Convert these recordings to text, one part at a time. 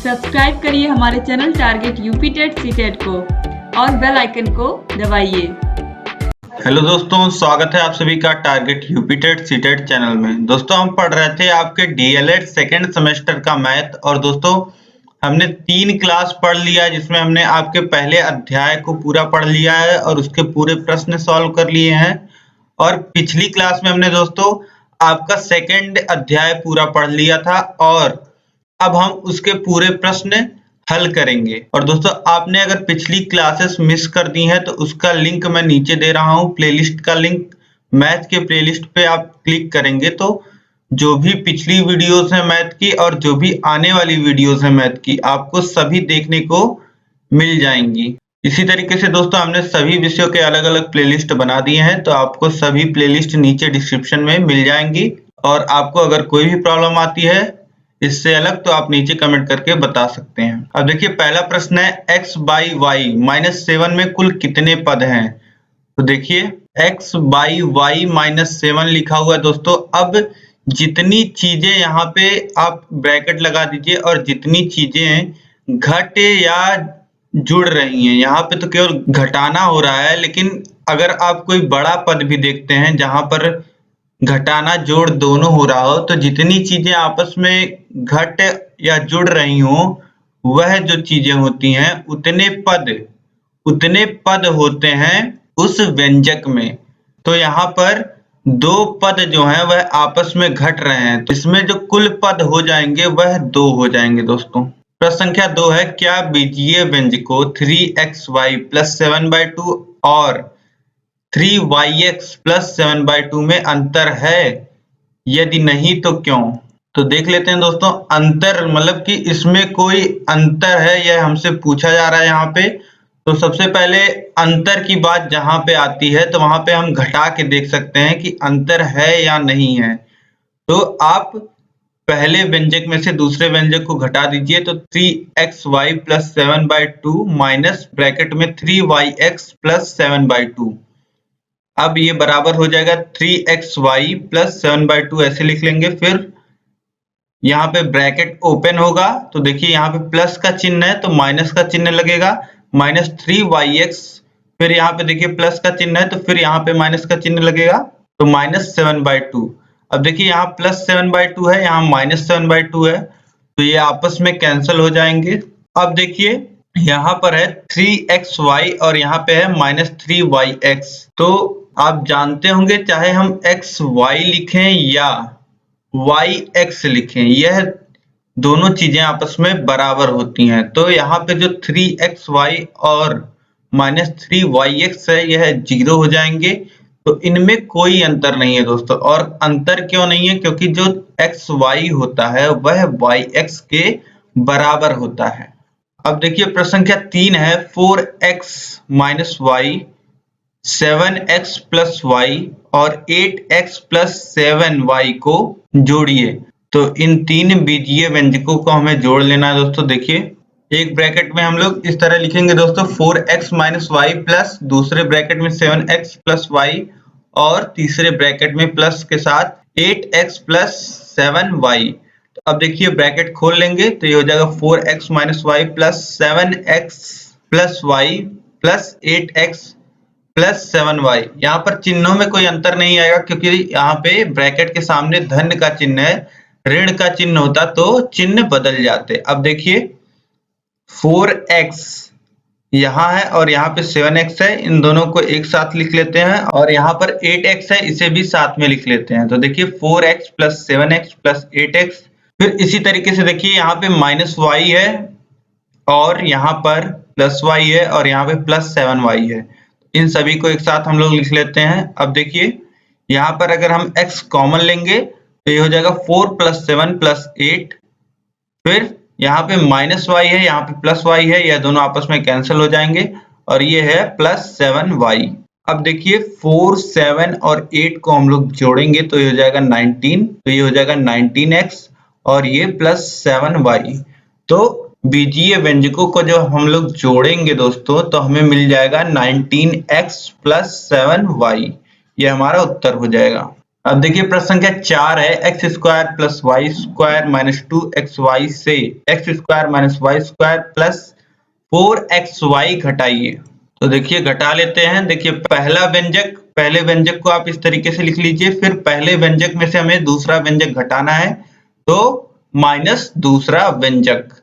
Subscribe करिए हमारे channel target UP TET CTET को और बेल आइकन को दबाइए। हेलो दोस्तों, स्वागत है आप सभी का target UP TET CTET channel में। दोस्तों हम पढ़ रहे थे आपके डीएलएड सेकेंड सेमेस्टर का मैथ और दोस्तों हमने 3 क्लास पढ़ लिया जिसमें हमने आपके पहले अध्याय को पूरा पढ़ लिया है और उसके पूरे प्रश्न सॉल्व कर लिए हैं। और पिछली क्लास में हमने दोस्तों आपका सेकेंड अध्याय पूरा पढ़ लिया था और अब हम उसके पूरे प्रश्न हल करेंगे। और दोस्तों आपने अगर पिछली क्लासेस मिस कर दी हैं तो उसका लिंक मैं नीचे दे रहा हूं, प्लेलिस्ट का लिंक। मैथ के प्लेलिस्ट पे आप क्लिक करेंगे तो जो भी पिछली वीडियोस हैं मैथ की और जो भी आने वाली वीडियोस हैं मैथ की, आपको सभी देखने को मिल जाएंगी। इसी तरीके से दोस्तों हमने सभी विषयों के अलग अलग प्लेलिस्ट बना दिए हैं, तो आपको सभी प्लेलिस्ट नीचे डिस्क्रिप्शन में मिल जाएंगी। और आपको अगर कोई भी प्रॉब्लम आती है इससे अलग तो आप नीचे कमेंट करके बता सकते हैं। अब देखिए पहला प्रश्न है x बाई वाई -7 में कुल कितने पद हैं। तो देखिए x बाई वाई -7 लिखा हुआ है दोस्तों। अब जितनी चीजें यहाँ पे आप ब्रैकेट लगा दीजिए और जितनी चीजें घट या जुड़ रही हैं, यहाँ पे तो केवल घटाना हो रहा है, लेकिन अगर आप कोई बड़ा पद भी देखते हैं जहां पर घटाना जोड़ दोनों हो रहा हो, तो जितनी चीजें आपस में घट या जुड़ रही हो वह जो चीजें होती हैं उतने पद होते हैं उस व्यंजक में। तो यहाँ पर 2 पद जो हैं वह आपस में घट रहे हैं, तो इसमें जो कुल पद हो जाएंगे वह 2 हो जाएंगे दोस्तों। प्रश्न संख्या 2 है, क्या बीजीय व्यंजकों 3xy + 7/2 और 3yx + 7/2 में अंतर है? यदि नहीं तो क्यों? तो देख लेते हैं दोस्तों। अंतर मतलब कि इसमें कोई अंतर है यह हमसे पूछा जा रहा है यहाँ पे। तो सबसे पहले अंतर की बात जहां पे आती है तो वहां पे हम घटा के देख सकते हैं कि अंतर है या नहीं है। तो आप पहले व्यंजक में से दूसरे व्यंजक को घटा दीजिए, तो 3xy + 7/2 माइनस ब्रैकेट में 3yx + 7/2। अब ये बराबर हो जाएगा 3xy + 7/2, ऐसे लिख लेंगे। फिर यहाँ पे ब्रैकेट ओपन होगा तो देखिए यहाँ पे प्लस का चिन्ह है तो माइनस का चिन्ह लगेगा, -3yx। फिर यहाँ पे देखिए प्लस का चिन्ह है तो फिर यहाँ पे माइनस का चिन्ह लगेगा, तो -7/2। अब देखिए यहाँ +7/2 है, यहाँ -7/2 है, तो ये आपस में कैंसिल हो जाएंगे। अब देखिए यहाँ पर है 3xy और यहाँ पे है -3yx। तो आप जानते होंगे चाहे हम xy लिखें या yx लिखें, यह दोनों चीजें आपस में बराबर होती हैं। तो यहाँ पे जो 3xy और -3yx है यह 0 हो जाएंगे, तो इनमें कोई अंतर नहीं है दोस्तों। और अंतर क्यों नहीं है? क्योंकि जो xy होता है वह yx के बराबर होता है। अब देखिए प्रश्न संख्या 3 है, 4x - y 7x + y और 8x + 7y को जोड़िए। तो इन 3 बीजीय व्यंजकों को हमें जोड़ लेना है दोस्तों। देखिए एक ब्रैकेट में हम लोग इस तरह लिखेंगे दोस्तों, 4x - y प्लस दूसरे ब्रैकेट में 7x + y और तीसरे ब्रैकेट में प्लस के साथ 8x + 7y। तो अब देखिए ब्रैकेट खोल लेंगे तो ये हो जाएगा 4x - y + 7x + y + 8x + 7y। यहाँ पर चिन्हों में कोई अंतर नहीं आएगा क्योंकि यहाँ पे ब्रैकेट के सामने धन का चिन्ह है, ऋण का चिन्ह होता तो चिन्ह बदल जाते। अब देखिए 4x यहाँ है और यहाँ पे 7x है, इन दोनों को एक साथ लिख लेते हैं। और यहाँ पर 8x है, इसे भी साथ में लिख लेते हैं। तो देखिए 4x + 7x + 8x। फिर इसी तरीके से देखिए यहाँ पे -y है और यहाँ पर +y है और यहाँ पे +7y है। इन सभी को एक साथ हम लोग लिख लेते हैं। अब देखिए यहाँ पर अगर हम x कॉमन लेंगे तो ये हो जाएगा 4 + 7 + 8। फिर यहाँ पे -y है, यहाँ पे +y है, यह दोनों आपस में कैंसिल हो जाएंगे और ये है +7y। अब देखिए 4, 7 और 8 को हम लोग जोड़ेंगे तो ये हो जाएगा 19, तो ये हो जाएगा 19x और ये +7y। तो बीजीय व्यंजकों को जो हम लोग जोड़ेंगे दोस्तों तो हमें मिल जाएगा 19x + 7y। ये हमारा उत्तर हो जाएगा। अब देखिए प्रश्न संख्या 4 है x square plus y square minus 2xy से x square minus y square plus 4xy घटाइए। तो देखिए घटा लेते हैं। देखिए पहले व्यंजक को आप इस तरीके से लिख लीजिए, फिर पहले व्यंजक में से हमें दूसरा व्यंजक घटाना है तो माइनस दूसरा व्यंजक।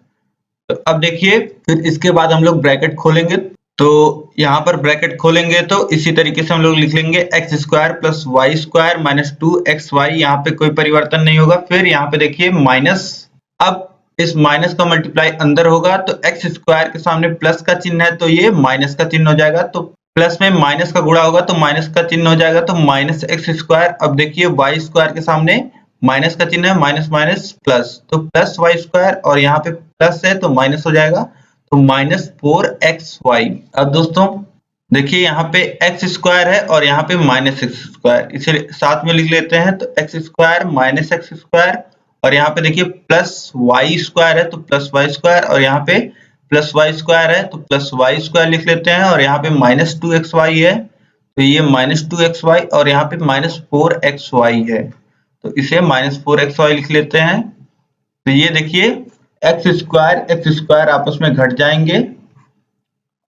तो अब देखिए फिर इसके बाद हम लोग ब्रैकेट खोलेंगे, तो यहाँ पर ब्रैकेट खोलेंगे तो इसी तरीके से हम लोग लिख लेंगे x square plus y square minus 2xy, यहाँ पे कोई परिवर्तन नहीं होगा। फिर यहाँ पे देखिए माइनस, अब इस माइनस का मल्टीप्लाई अंदर होगा तो एक्स स्क्वायर के सामने प्लस का चिन्ह है तो ये माइनस का चिन्ह हो जाएगा, तो प्लस में माइनस का गुणा होगा तो माइनस का चिन्ह हो जाएगा, तो माइनस एक्स स्क्वायर। अब देखिए वाई स्क्वायर के सामने माइनस का चिन्ह है, माइनस माइनस प्लस, तो प्लस वाई स्क्वायर, और यहाँ पे प्लस है तो माइनस हो जाएगा, तो माइनस 4xy। अब दोस्तों देखिए यहाँ पे एक्स स्क्वायर है और यहाँ पे माइनस एक्स स्क्वायर, इसे साथ में लिख लेते हैं, तो x square minus x square, और यहाँ पे देखिए प्लस वाई स्क्वायर है तो प्लस वाई स्क्वायर, और यहाँ पे प्लस वाई स्क्वायर है तो प्लस वाई स्क्वायर लिख लेते हैं, और यहाँ पे माइनस 2xy है तो ये माइनस 2xy, और यहाँ पे माइनस 4xy है तो इसे माइनस 4xy लिख लेते हैं। तो ये देखिए एक्स स्क्वायर आपस में घट जाएंगे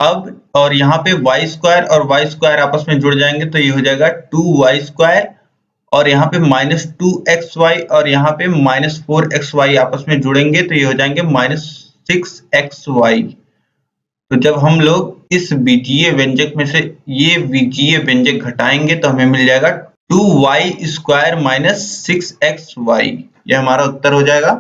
अब, और यहाँ पे वाई स्क्वायर और वाई स्क्वायर आपस में जुड़ जाएंगे तो ये हो जाएगा 2y स्क्वायर, और यहाँ पे माइनस 2xy और यहाँ पे माइनस 4xy आपस में जुड़ेंगे तो ये हो जाएंगे माइनस 6xy। तो जब हम लोग इस बीजीय व्यंजक में से ये बीजीय व्यंजक घटाएंगे तो हमें मिल जाएगा 2y स्क्वायर माइनस 6xy, यह हमारा उत्तर हो जाएगा।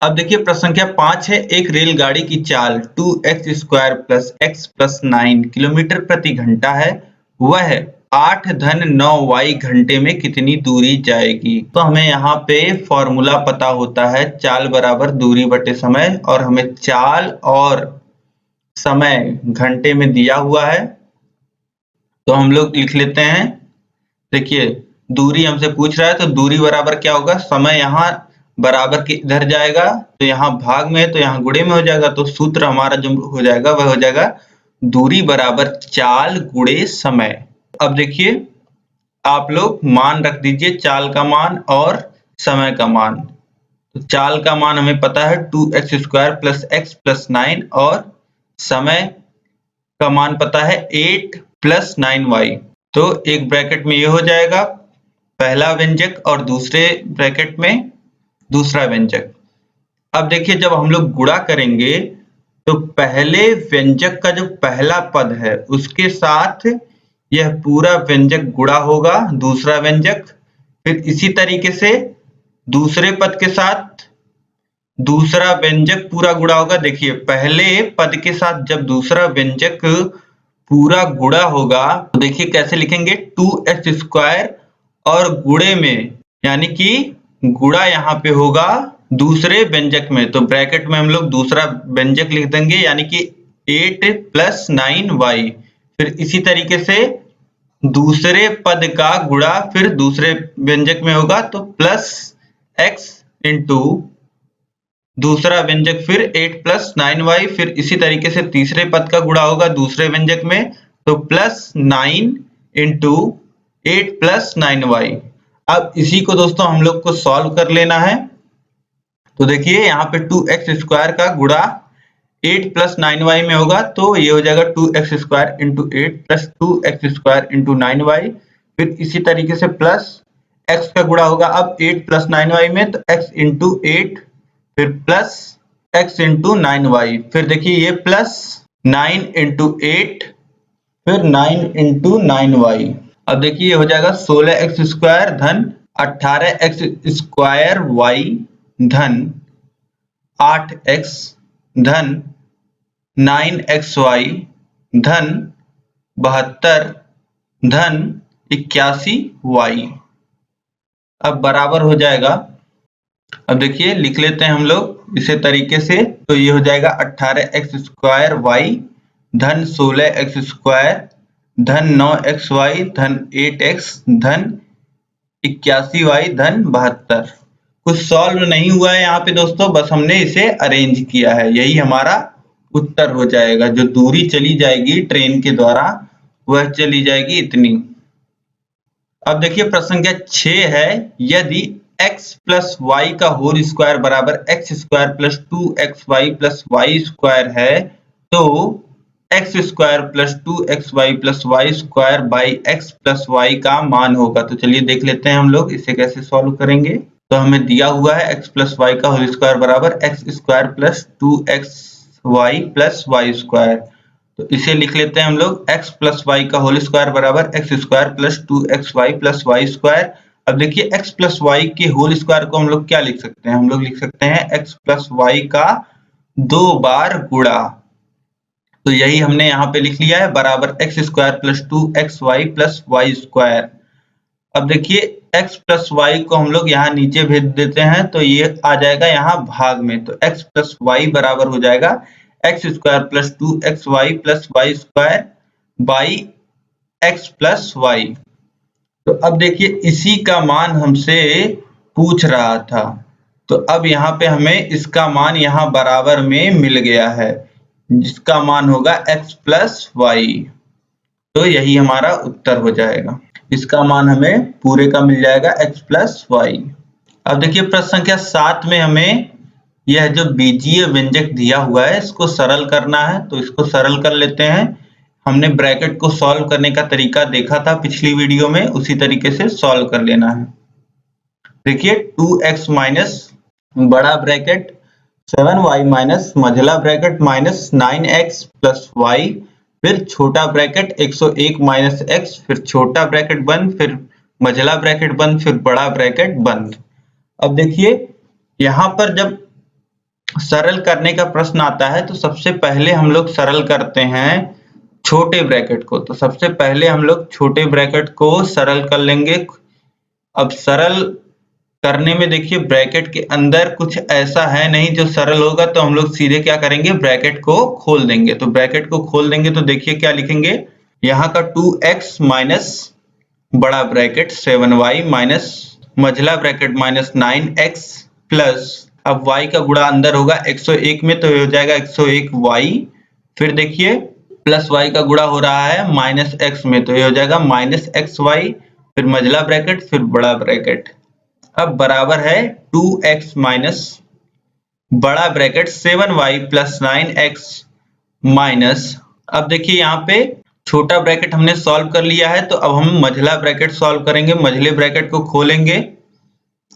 अब देखिए प्रश्न संख्या 5 है एक रेलगाड़ी की चाल 2x square plus x plus 9 kilometre प्रति घंटा है, वह 8 धन 9y घंटे में कितनी दूरी जाएगी। तो हमें यहाँ पे फॉर्मूला पता होता है चाल बराबर दूरी बटे समय, और हमें चाल और समय घंटे में दिया हुआ है तो हम लोग लिख लेते हैं। देखिए दूरी हमसे पूछ रहा है तो दूरी बराबर क्या होगा, समय यहाँ बराबर के इधर जाएगा तो यहाँ भाग में है तो यहाँ गुणे में हो जाएगा, तो सूत्र हमारा जो हो जाएगा वह हो जाएगा दूरी बराबर चाल गुणे समय। अब देखिए आप लोग मान रख दीजिए, चाल का मान और समय का मान। तो चाल का मान हमें पता है 2x square plus x plus 9, और समय का मान पता है 8 प्लस 9y। तो एक ब्रैकेट में ये हो जाएगा पहला व्यंजक और दूसरे ब्रैकेट में दूसरा व्यंजक। अब देखिए जब हम लोग गुणा करेंगे तो पहले व्यंजक का जो पहला पद है उसके साथ यह पूरा व्यंजक गुणा होगा दूसरा व्यंजक, फिर इसी तरीके से दूसरे पद के साथ दूसरा व्यंजक पूरा गुणा होगा। देखिए पहले पद के साथ जब दूसरा व्यंजक पूरा गुणा होगा तो देखिए कैसे लिखेंगे 2x स्क्वायर, और गुणे में यानी कि गुणा यहाँ पे होगा दूसरे व्यंजक में, तो ब्रैकेट में हम लोग दूसरा व्यंजक लिख देंगे यानी कि 8 प्लस 9y। फिर इसी तरीके से दूसरे पद का गुणा फिर दूसरे व्यंजक में होगा तो प्लस x इंटू दूसरा व्यंजक फिर 8 प्लस 9y, फिर इसी तरीके से तीसरे पद का गुणा होगा दूसरे व्यंजक में तो प्लस 9 इंटू 8 प्लस 9y। अब इसी को दोस्तों हम लोग को सॉल्व कर लेना है। तो देखिए यहाँ पे 2x स्क्वायर का गुणा 8 प्लस 9y में होगा तो ये हो जाएगा 2x square into 8 plus 2x square into 9y, फिर इसी तरीके से प्लस x का गुणा होगा अब 8 प्लस 9y में तो x इंटू 8, फिर प्लस x इंटू 9y, फिर देखिए ये प्लस 9 इंटू 8 फिर 9 इंटू 9y। अब देखिए ये हो जाएगा 16x स्क्वायर धन 18x स्क्वायर y धन 8x धन 9xy धन 72 धन 81y। अब बराबर हो जाएगा, अब देखिए लिख लेते हैं हम लोग इसे तरीके से, तो ये हो जाएगा 18x स्क्वायर y धन 16x स्क्वायर धन 9xy धन 8x धन 81y धन 72। कुछ सॉल्व नहीं हुआ है यहाँ पे दोस्तों, बस हमने इसे अरेंज किया है, यही हमारा उत्तर हो जाएगा। जो दूरी चली जाएगी ट्रेन के द्वारा वह चली जाएगी इतनी। अब देखिए प्रश्न संख्या 6 है, यदि x प्लस वाई का होल स्क्वायर बराबर x square plus 2xy plus y square है तो x square plus 2xy plus y square by x plus y का मान होगा। तो चलिए देख लेते हैं हम लोग इसे कैसे सॉल्व करेंगे। तो हमें दिया हुआ है x प्लस वाई का होल स्क्वायर बराबर x square plus 2xy plus y square. तो इसे लिख लेते हैं हम लोग x प्लस वाई का होल स्क्वायर बराबर x square plus 2xy plus y square. अब देखिए x प्लस वाई के होल स्क्वायर को हम लोग क्या लिख सकते हैं, हम लोग लिख सकते हैं x प्लस वाई का 2 बार गुणा। तो यही हमने यहाँ पे लिख लिया है बराबर x square plus 2xy plus y square. अब देखिए x प्लस वाई को हम लोग यहाँ नीचे भेज देते हैं तो ये आ जाएगा यहाँ भाग में। तो x प्लस वाई बराबर हो जाएगा x square plus 2xy plus y square by x plus y. तो अब देखिए इसी का मान हमसे पूछ रहा था, तो अब यहाँ पे हमें इसका मान यहाँ बराबर में मिल गया है जिसका मान होगा x प्लस वाई। तो यही हमारा उत्तर हो जाएगा, इसका मान हमें पूरे का मिल जाएगा x प्लस वाई। अब देखिए प्रश्न संख्या 7 में हमें यह जो बीजीय व्यंजक दिया हुआ है इसको सरल करना है। तो इसको सरल कर लेते हैं। हमने ब्रैकेट को सॉल्व करने का तरीका देखा था पिछली वीडियो में, उसी तरीके से सॉल्व कर लेना है। देखिए 2x माइनस बड़ा ब्रैकेट 7y माइनस मझला bracket minus 9x plus y, फिर छोटा ब्रैकेट 101 माइनस x, फिर छोटा ब्रैकेट बंद, फिर मझला ब्रैकेट बंद, फिर बड़ा ब्रैकेट बंद। अब देखिए यहाँ पर जब सरल करने का प्रश्न आता है तो सबसे पहले हम लोग सरल करते हैं छोटे ब्रैकेट को। तो सबसे पहले हम लोग छोटे ब्रैकेट को सरल कर लेंगे। अब सरल करने में देखिए ब्रैकेट के अंदर कुछ ऐसा है नहीं जो सरल होगा, तो हम लोग सीधे क्या करेंगे ब्रैकेट को खोल देंगे। तो ब्रैकेट को खोल देंगे तो देखिए क्या लिखेंगे, यहाँ का 2x माइनस बड़ा ब्रैकेट 7y माइनस मझला ब्रैकेट माइनस 9x प्लस, अब y का गुणा अंदर होगा 101 में तो हो जाएगा 101y, फिर देखिए प्लस y का गुणा हो रहा है माइनस x में तो ये हो जाएगा माइनस xy, फिर मझला ब्रैकेट फिर बड़ा ब्रैकेट। अब बराबर है 2x माइनस बड़ा bracket 7y plus 9x minus, अब देखिए यहाँ पे छोटा ब्रैकेट हमने सॉल्व कर लिया है तो अब हम मझला ब्रैकेट सॉल्व करेंगे। मझले ब्रैकेट को खोलेंगे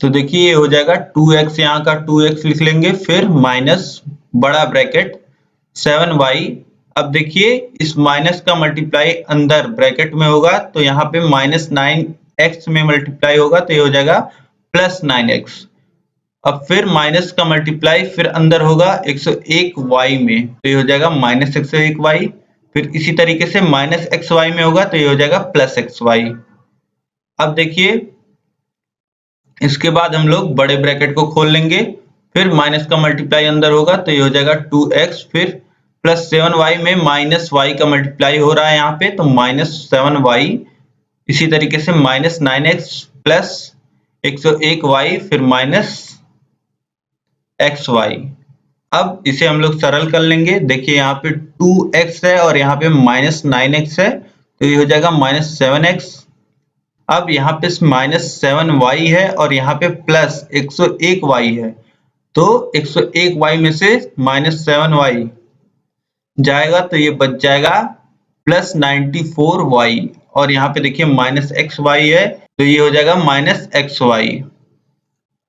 तो देखिए ये हो जाएगा 2x, यहाँ का 2x लिख लेंगे, फिर माइनस बड़ा ब्रैकेट 7y। अब देखिए इस माइनस का मल्टीप्लाई अंदर ब्रैकेट में होगा तो यहाँ पे माइनस 9x में मल्टीप्लाई होगा तो ये हो जाएगा प्लस 9x। अब फिर माइनस का मल्टीप्लाई फिर अंदर होगा 101y में तो ये हो जाएगा माइनस 101y, फिर इसी तरीके से माइनस xy में होगा तो ये हो जाएगा प्लस xy। अब देखिए इसके बाद हम लोग बड़े ब्रैकेट को खोल लेंगे, फिर माइनस का मल्टीप्लाई अंदर होगा तो ये हो जाएगा 2x, फिर प्लस 7y में माइनस y का मल्टीप्लाई हो रहा है यहाँ पे तो माइनस 7y, इसी तरीके से माइनस 9x प्लस 101y फिर माइनस xy। अब इसे हम लोग सरल कर लेंगे। देखिए यहाँ पे 2x है और यहाँ पे माइनस 9x है तो ये हो जाएगा माइनस 7x। अब यहाँ पे माइनस 7y है और यहाँ पे प्लस 101y है तो 101y में से माइनस 7y जाएगा तो ये बच जाएगा प्लस 94y, और यहाँ पे देखिए माइनस xy है तो ये हो जाएगा माइनस xy।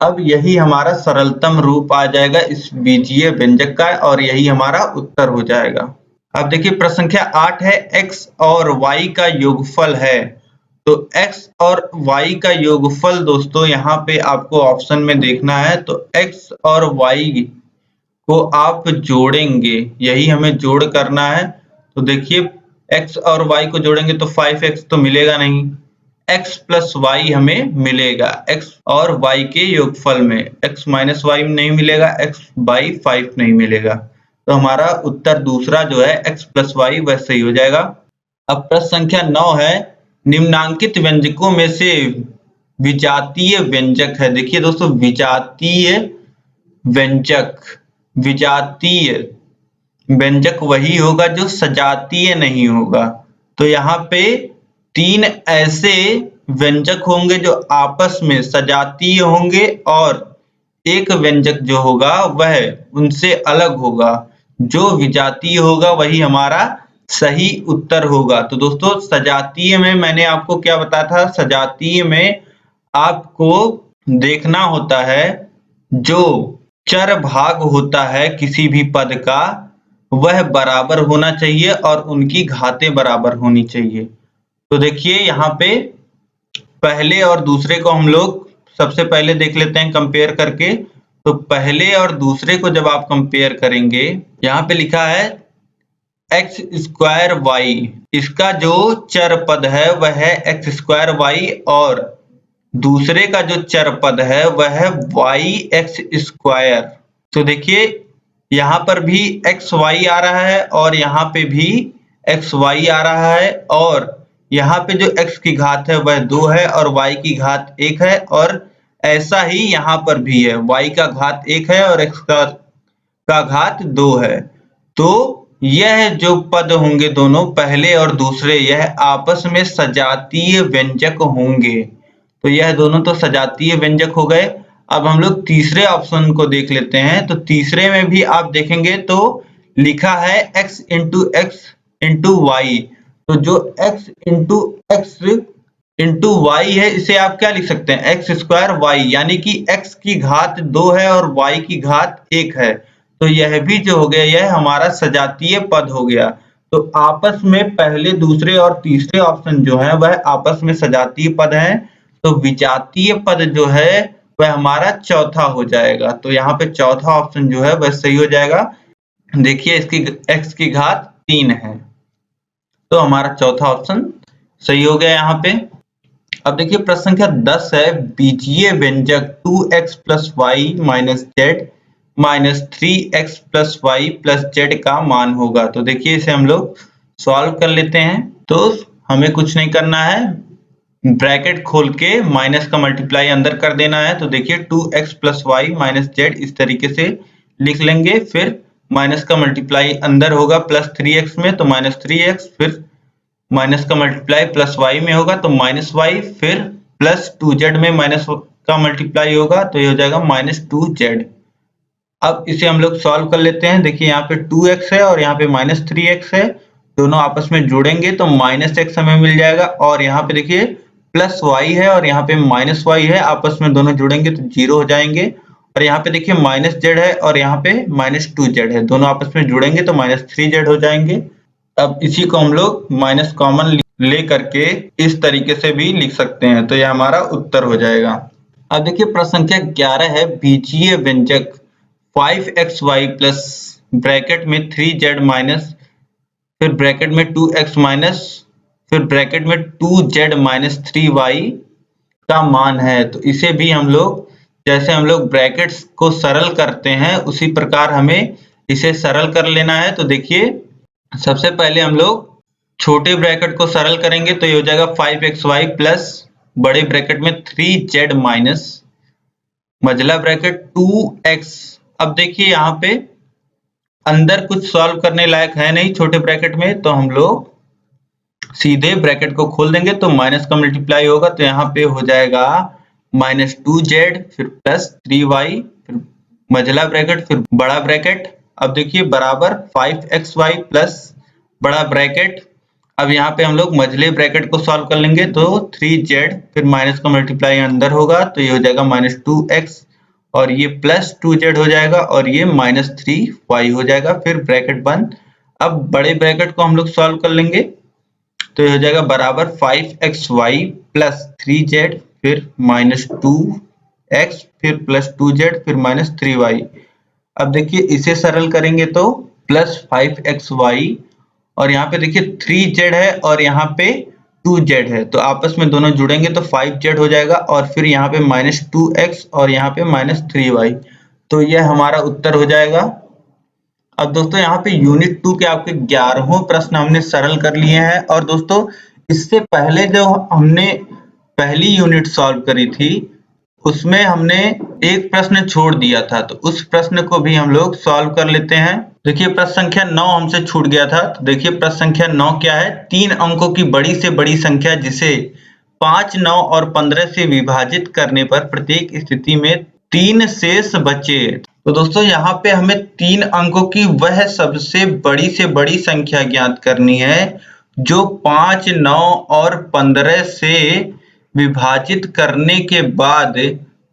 अब यही हमारा सरलतम रूप आ जाएगा इस बीजीय व्यंजक का और यही हमारा उत्तर हो जाएगा। अब देखिए प्रश्न संख्या 8 है, x और y का योगफल है। तो x और y का योगफल दोस्तों यहाँ पे आपको ऑप्शन में देखना है, तो x और y को आप जोड़ेंगे, यही हमें जोड़ करना है। तो देखिए x और y को जोड़ेंगे तो 5x तो मिलेगा नहीं, x प्लस y हमें मिलेगा x और y के योगफल में, x माइनस y नहीं मिलेगा, x बाई 5 नहीं मिलेगा। तो हमारा उत्तर दूसरा जो है x प्लस y वह सही हो जाएगा। अब प्रश्न संख्या 9 है, निम्नांकित व्यंजकों में से विजातीय व्यंजक है। देखिए दोस्तों विजातीय व्यंजक, विजातीय व्यंजक वही होगा जो सजातीय नहीं होगा। तो यहाँ पे 3 ऐसे व्यंजक होंगे जो आपस में सजातीय होंगे और एक व्यंजक जो होगा वह उनसे अलग होगा। जो विजातीय होगा वही हमारा सही उत्तर होगा। तो दोस्तों सजातीय में मैंने आपको क्या बताया था, सजातीय में आपको देखना होता है जो चर भाग होता है किसी भी पद का वह बराबर होना चाहिए और उनकी घातें बराबर होनी चाहिए। तो देखिए यहाँ पे पहले और दूसरे को हम लोग सबसे पहले देख लेते हैं कंपेयर करके। तो पहले और दूसरे को जब आप कंपेयर करेंगे, यहाँ पे लिखा है एक्स स्क्वायर वाई, इसका जो चर पद है वह है एक्स स्क्वायर वाई और दूसरे का जो चर पद है वह है वाई एक्स स्क्वायर। तो देखिए यहाँ पर भी एक्स वाई आ रहा है और यहाँ पे भी एक्स वाई आ रहा है और यहाँ पे जो x की घात है वह 2 है और y की घात 1 है और ऐसा ही यहाँ पर भी है, y का घात 1 है और x का घात 2 है। तो यह जो पद होंगे दोनों पहले और दूसरे, यह आपस में सजातीय व्यंजक होंगे। तो यह दोनों तो सजातीय व्यंजक हो गए। अब हम लोग तीसरे ऑप्शन को देख लेते हैं। तो तीसरे में भी आप देखेंगे तो लिखा है x into x into y. तो जो x into x into y है इसे आप क्या लिख सकते हैं, एक्स स्क्वायर वाई, यानी कि x की घात 2 है और y की घात 1 है। तो यह भी जो हो गया यह हमारा सजातीय पद हो गया। तो आपस में पहले दूसरे और तीसरे ऑप्शन जो है वह आपस में सजातीय पद हैं। तो विजातीय पद जो है वह हमारा चौथा हो जाएगा। तो यहाँ पे चौथा ऑप्शन जो है वह सही हो जाएगा। देखिए इसकी x की घात 3 है, तो हमारा चौथा ऑप्शन सही हो गया यहाँ पे। अब देखिए प्रश्न संख्या 10 है, बीजीय व्यंजक 2x plus y minus z minus 3x plus y plus z का मान होगा। तो देखिए इसे हम लोग सॉल्व कर लेते हैं। तो हमें कुछ नहीं करना है, ब्रैकेट खोल के माइनस का मल्टीप्लाई अंदर कर देना है। तो देखिए 2x plus y minus Z इस तरीके से लिख लेंगे, फिर माइनस का मल्टीप्लाई अंदर होगा प्लस 3x में तो माइनस 3x, फिर माइनस का मल्टीप्लाई प्लस वाई में होगा तो माइनस वाई, फिर प्लस 2z में माइनस का मल्टीप्लाई होगा तो ये हो जाएगा माइनस 2z। अब इसे हम लोग सॉल्व कर लेते हैं। देखिए यहाँ पे 2x है और यहाँ पे माइनस 3x है, दोनों आपस में जोड़ेंगे तो माइनस x हमें मिल जाएगा और यहाँ पे देखिए प्लस y है और यहाँ पे माइनस y है, आपस में दोनों जोड़ेंगे तो 0 हो जाएंगे। और यहाँ पे देखिए माइनस z है और यहाँ पे माइनस 2z है, दोनों आपस में जुड़ेंगे तो माइनस 3z हो जाएंगे। अब इसी को हम लोग माइनस कॉमन ले करके इस तरीके से भी लिख सकते हैं, तो यह हमारा उत्तर हो जाएगा। अब देखिए प्रश्न संख्या 11 है, बीजीय व्यंजक 5xy प्लस ब्रैकेट में 3z माइनस फिर ब्रैकेट में 2x माइनस फिर ब्रैकेट में 2z माइनस 3y का मान है। तो इसे भी हम लोग जैसे हम लोग ब्रैकेट्स को सरल करते हैं उसी प्रकार हमें इसे सरल कर लेना है। तो देखिए सबसे पहले हम लोग छोटे ब्रैकेट को सरल करेंगे तो ये हो जाएगा 5xy प्लस बड़े ब्रैकेट में 3z माइनस मझला ब्रैकेट 2x। अब देखिए यहाँ पे अंदर कुछ सॉल्व करने लायक है नहीं छोटे ब्रैकेट में, तो हम लोग सीधे ब्रैकेट को खोल देंगे तो माइनस का मल्टीप्लाई होगा तो यहाँ पे हो जाएगा माइनस 2z फिर प्लस 3y फिर मझला ब्रैकेट फिर बड़ा ब्रैकेट। अब देखिए बराबर 5xy प्लस बड़ा ब्रैकेट। अब यहाँ पे हम लोग मझले ब्रैकेट को सॉल्व कर लेंगे तो 3z फिर माइनस का मल्टीप्लाई अंदर होगा तो ये हो जाएगा माइनस 2x और ये प्लस 2z हो जाएगा और ये माइनस 3y हो जाएगा, फिर ब्रैकेट बंद। अब बड़े ब्रैकेट को हम लोग सॉल्व कर लेंगे तो ये हो जाएगा बराबर 5xy प्लस 3z फिर माइनस 2x फिर प्लस 2z फिर माइनस 3y। अब देखिए इसे सरल करेंगे तो प्लस 5xy और यहाँ पे देखिए 3z है और यहाँ पे 2z है, तो आपस में दोनों जुड़ेंगे तो 5z हो जाएगा और फिर यहाँ पे माइनस 2x और यहाँ पे माइनस 3y। तो यह हमारा उत्तर हो जाएगा। अब दोस्तों यहाँ पे यूनिट 2 के आपके 11वें प्रश्न हमने सरल कर लिए हैं। और दोस्तों इससे पहले जो हमने पहली यूनिट सॉल्व करी थी उसमें हमने एक प्रश्न छोड़ दिया था, तो उस प्रश्न को भी हम लोग सॉल्व कर लेते हैं। देखिए प्रश्न संख्या 9 हमसे छूट गया था। तो देखिए प्रश्न संख्या 9 क्या है, 3 अंकों की बड़ी से बड़ी संख्या जिसे 5, 9 और 15 से विभाजित करने पर प्रत्येक स्थिति में 3 शेष बचे। तो दोस्तों यहाँ पे हमें 3 अंकों की वह सबसे बड़ी से बड़ी संख्या ज्ञात करनी है जो 5, 9 और 15 से विभाजित करने के बाद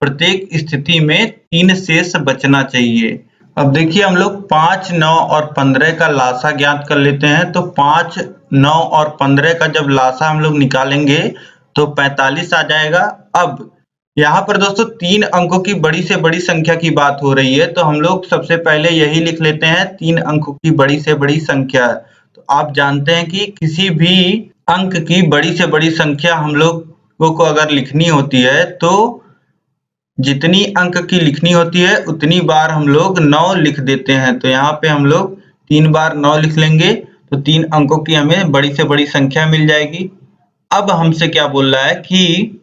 प्रत्येक स्थिति में 3 शेष बचना चाहिए। अब देखिए हम लोग 5, 9 और 15 का लासा ज्ञात कर लेते हैं। तो 5, 9 और 15 का जब लासा हम लोग निकालेंगे तो 45 आ जाएगा। अब यहाँ पर दोस्तों 3 अंकों की बड़ी से बड़ी संख्या की बात हो रही है, तो हम लोग सबसे पहले यही लिख लेते हैं 3 अंकों की बड़ी से बड़ी संख्या। तो आप जानते हैं कि किसी भी अंक की बड़ी से बड़ी संख्या हम लोगों को अगर लिखनी होती है तो जितनी अंक की लिखनी होती है उतनी बार हम लोग 9 लिख देते हैं। तो यहाँ पे हम लोग 3 बार 9 लिख लेंगे तो 3 अंकों की हमें बड़ी से बड़ी संख्या मिल जाएगी। अब हमसे क्या बोल रहा है कि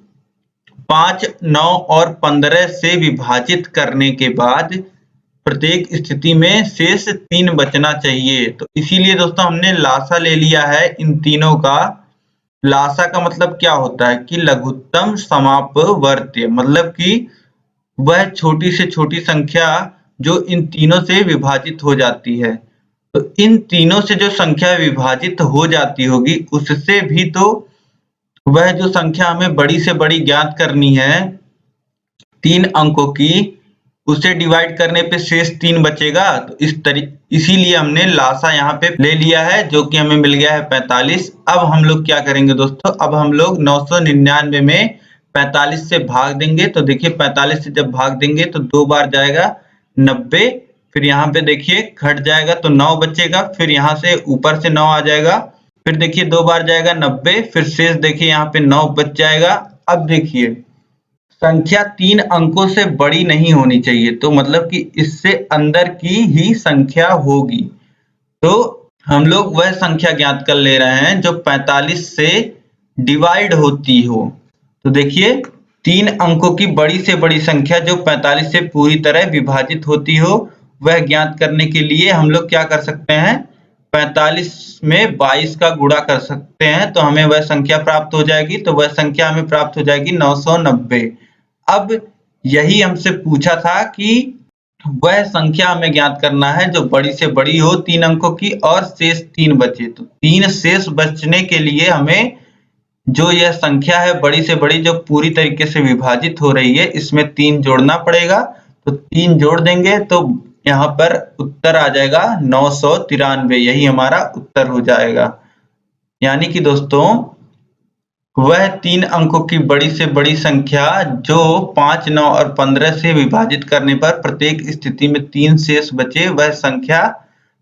5, 9 और 15 से विभाजित करने के बाद प्रत्येक स्थिति में शेष 3 बचना चाहिए। तो इसीलिए दोस्तों हमने लासा ले लिया है इन तीनों का। लासा का मतलब क्या होता है कि लघुत्तम समापवर्त्य, मतलब कि वह छोटी से छोटी संख्या जो इन तीनों से विभाजित हो जाती है। तो इन तीनों से जो संख्या विभाजित हो जाती होगी उससे भी तो वह जो संख्या हमें बड़ी से बड़ी ज्ञात करनी है 3 अंकों की, उसे डिवाइड करने पे शेष 3 बचेगा। तो इसीलिए हमने लासा यहाँ पे ले लिया है जो कि हमें मिल गया है 45। अब हम लोग क्या करेंगे दोस्तों, अब हम लोग 999 में 45 से भाग देंगे। तो देखिए 45 से जब भाग देंगे तो 2 बार जाएगा 90, फिर यहाँ पे देखिए घट जाएगा तो 9 बचेगा, फिर यहाँ से ऊपर से 9 आ जाएगा, फिर देखिए 2 बार जाएगा 90, फिर शेष देखिए यहाँ पे 9 बच जाएगा। अब देखिए संख्या 3 अंकों से बड़ी नहीं होनी चाहिए, तो मतलब कि इससे अंदर की ही संख्या होगी। तो हम लोग वह संख्या ज्ञात कर ले रहे हैं जो 45 से डिवाइड होती हो। तो देखिए 3 अंकों की बड़ी से बड़ी संख्या जो 45 से पूरी तरह विभाजित होती हो वह ज्ञात करने के लिए हम लोग क्या कर सकते हैं, 45 में 22 का गुणा कर सकते हैं तो हमें वह संख्या प्राप्त हो जाएगी। तो वह संख्या हमें प्राप्त हो जाएगी 990। अब यही हमसे पूछा था कि वह संख्या हमें ज्ञात करना है जो बड़ी से बड़ी हो 3 अंकों की और शेष 3 बचे। तो 3 शेष बचने के लिए हमें जो यह संख्या है बड़ी से बड़ी जो पूरी तरीके से विभाजित हो रही है इसमें 3 जोड़ना पड़ेगा। तो 3 जोड़ देंगे तो यहाँ पर उत्तर आ जाएगा 993, यही हमारा उत्तर हो जाएगा। यानी कि दोस्तों वह 3 अंकों की बड़ी से बड़ी संख्या जो 5, 9 और 15 से विभाजित करने पर प्रत्येक स्थिति में 3 शेष बचे वह संख्या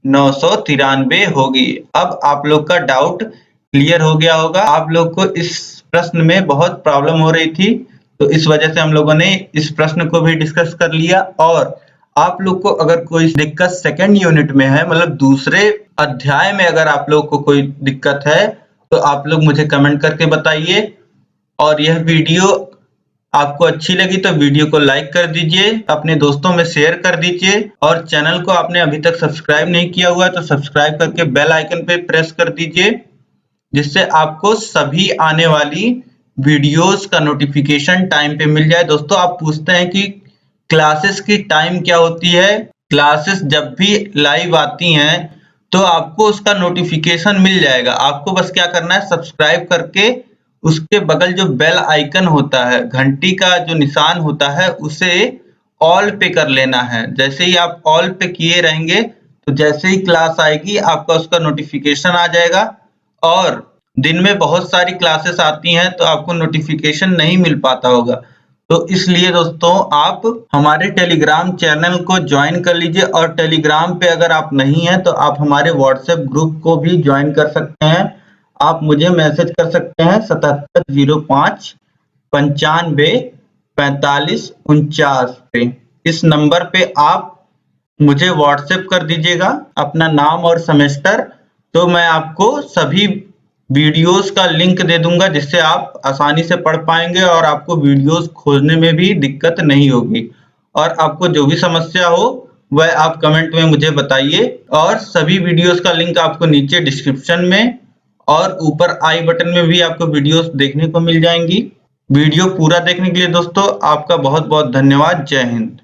993 होगी। अब आप लोग का डाउट क्लियर हो गया होगा। आप लोग को इस प्रश्न में बहुत प्रॉब्लम हो रही थी तो इस वजह से हम लोगों ने इस प्रश्न को भी डिस्कस कर लिया। और आप लोग को अगर कोई दिक्कत सेकंड यूनिट में है, मतलब दूसरे अध्याय में अगर आप लोग को कोई दिक्कत है तो आप लोग मुझे कमेंट करके बताइए। और यह वीडियो आपको अच्छी लगी तो वीडियो को लाइक कर दीजिए, अपने दोस्तों में शेयर कर दीजिए और चैनल को आपने अभी तक सब्सक्राइब नहीं किया हुआ तो सब्सक्राइब करके बेल आइकन पे प्रेस कर दीजिए, जिससे आपको सभी आने वाली वीडियोस का नोटिफिकेशन टाइम पे मिल जाए। दोस्तों आप पूछते हैं कि क्लासेस की टाइम क्या होती है। क्लासेस जब भी लाइव आती हैं तो आपको उसका नोटिफिकेशन मिल जाएगा। आपको बस क्या करना है, सब्सक्राइब करके उसके बगल जो बेल आइकन होता है, घंटी का जो निशान होता है, उसे ऑल पे कर लेना है। जैसे ही आप ऑल पे किए रहेंगे तो जैसे ही क्लास आएगी आपका उसका नोटिफिकेशन आ जाएगा। और दिन में बहुत सारी क्लासेस आती हैं तो आपको नोटिफिकेशन नहीं मिल पाता होगा। तो इसलिए दोस्तों आप हमारे टेलीग्राम चैनल को ज्वाइन कर लीजिए। और टेलीग्राम पे अगर आप नहीं हैं तो आप हमारे व्हाट्सएप ग्रुप को भी ज्वाइन कर सकते हैं। आप मुझे मैसेज कर सकते हैं 7705 95 45 49 पे। इस नंबर पे आप मुझे व्हाट्सएप कर दीजिएगा अपना नाम और सेमेस्टर, तो मैं आपको सभी वीडियोस का लिंक दे दूंगा जिससे आप आसानी से पढ़ पाएंगे और आपको वीडियोस खोजने में भी दिक्कत नहीं होगी। और आपको जो भी समस्या हो वह आप कमेंट में मुझे बताइए। और सभी वीडियोस का लिंक आपको नीचे डिस्क्रिप्शन में और ऊपर आई बटन में भी आपको वीडियोस देखने को मिल जाएंगी। वीडियो पूरा देखने के लिए दोस्तों आपका बहुत बहुत धन्यवाद। जय हिंद।